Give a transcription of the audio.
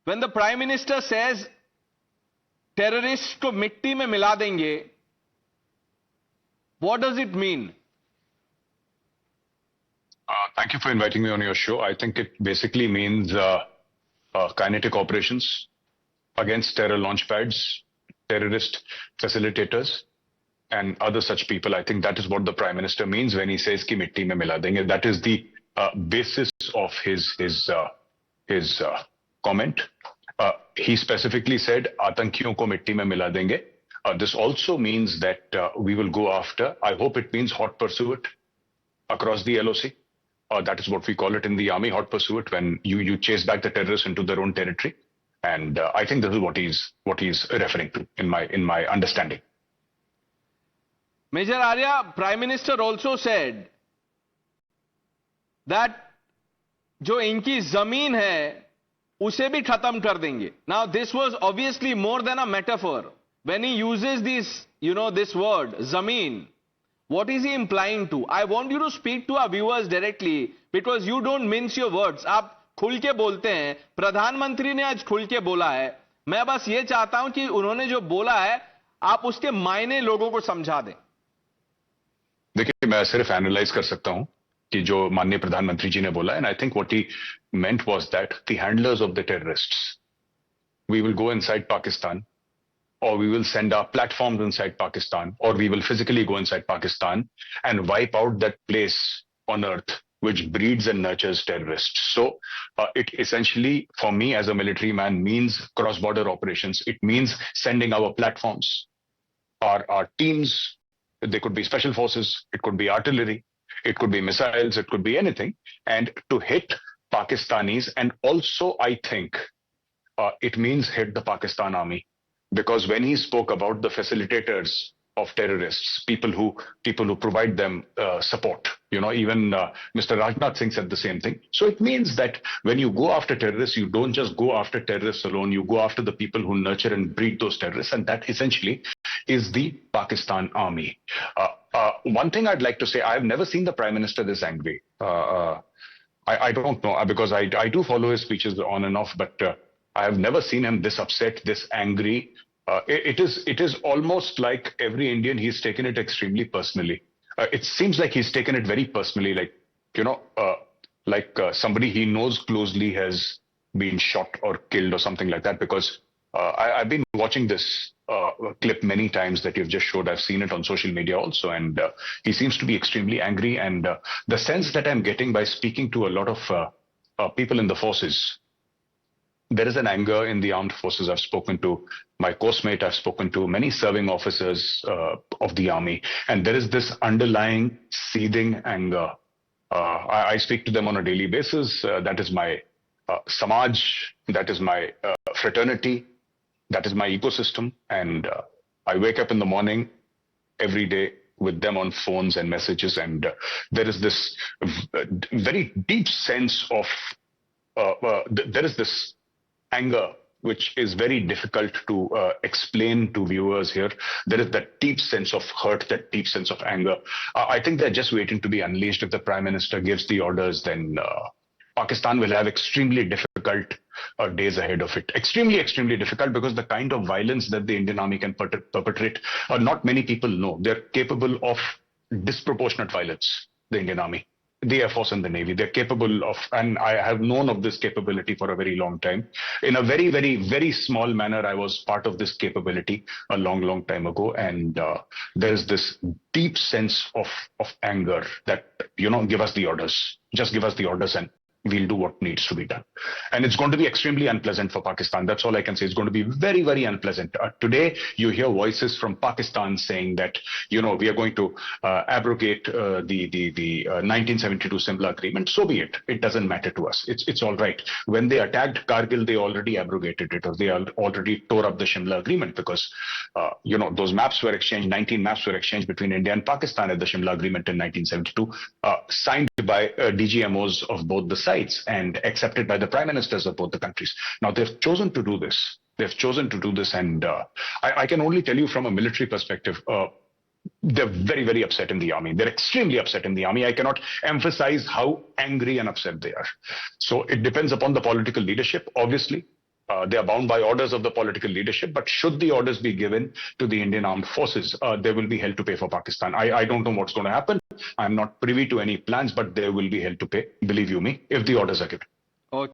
When the Prime Minister says terrorists को मिट्टी में मिला देंगे, what does it mean? Thank you for inviting me on your show. I think it basically means kinetic operations against terror launch pads, terrorist facilitators, and other such people. I think that is what the Prime Minister means when he says ki mitti mein mila denge. That is the basis of his comment. He specifically said atankiyon ko mitti mein mila denge. This also means that we will go after, I hope it means hot pursuit across the LOC. That is what we call it in the army, hot pursuit, when you chase back the terrorists into their own territory. And I think this is what he's referring to in my understanding. Major Arya, Prime Minister also said that जो इनकी जमीन है उसे भी खत्म कर देंगे. Now this was obviously more than a metaphor. When he uses this, this word, zameen, what is he implying to? I want you to speak to our viewers directly because you don't mince your words. आप खुल के बोलते हैं. प्रधानमंत्री ने आज खुल के बोला है. मैं बस ये चाहता हूं कि उन्होंने जो बोला है आप उसके मायने लोगों को समझा दें. देखिए, मैं सिर्फ एनालाइज कर सकता हूं कि जो माननीय प्रधानमंत्री जी ने बोला है. And I think what he meant was that the handlers of the terrorists, we will go inside Pakistan, or we will send our platforms inside Pakistan, or we will physically go inside Pakistan and wipe out that place on earth which breeds and nurtures terrorists. So it essentially, for me as a military man, means cross-border operations. It means sending our platforms, our teams. They could be special forces, it could be artillery, it could be missiles, it could be anything, and to hit Pakistanis. And also I think it means hit the Pakistan army. Because when he spoke about the facilitators of terrorists, people who provide them support, even Mr. Rajnath Singh said the same thing. So it means that when you go after terrorists, you don't just go after terrorists alone, you go after the people who nurture and breed those terrorists, and that essentially is the Pakistan army. One thing I'd like to say, I've never seen the Prime Minister this angry. I don't know, because I do follow his speeches on and off, but I have never seen him this upset, this angry. It is almost like every Indian, he's taken it extremely personally. It seems like he's taken it very personally, like somebody he knows closely has been shot or killed or something like that. Because I've been watching this clip many times that you've just showed. I've seen it on social media also, and he seems to be extremely angry. And the sense that I'm getting by speaking to a lot of people in the forces, there is an anger in the armed forces. I've spoken to my coursemate, I've spoken to many serving officers of the army, and there is this underlying seething anger. I speak to them on a daily basis. That is my samaj, that is my fraternity, that is my ecosystem. And I wake up in the morning every day with them on phones and messages, and there is this very deep sense of, there is this anger which is very difficult to explain to viewers here. There is that deep sense of hurt, that deep sense of anger. I think they're just waiting to be unleashed. If the Prime Minister gives the orders, then Pakistan will have extremely difficult days ahead of it. Extremely, extremely difficult, because the kind of violence that the Indian army can perpetrate, not many people know. They're capable of disproportionate violence, the Indian army, the Air Force and the Navy. They're capable of, and I have known of this capability for a very long time. In a very, very, very small manner, I was part of this capability a long, long time ago. And there's this deep sense of anger that, give us the orders. Just give us the orders and we'll do what needs to be done. And it's going to be extremely unpleasant for Pakistan. That's all I can say. It's going to be very, very unpleasant. Today, you hear voices from Pakistan saying that, we are going to abrogate the 1972 Simla Agreement. So be it. It doesn't matter to us. It's all right. When they attacked Kargil, they already abrogated it, or they already tore up the Shimla Agreement, because, those maps were exchanged, 19 maps were exchanged between India and Pakistan at the Shimla Agreement in 1972, signed by DGMOs of both the sides and accepted by the prime ministers of both the countries. Now they've chosen to do this. And I can only tell you from a military perspective, they're very, very upset in the army. They're extremely upset in the army. I cannot emphasize how angry and upset they are. So it depends upon the political leadership, obviously. They are bound by orders of the political leadership, but should the orders be given to the Indian Armed Forces, there will be hell to pay for Pakistan. I don't know what's going to happen. I'm not privy to any plans, but there will be hell to pay, believe you me, if the orders are given.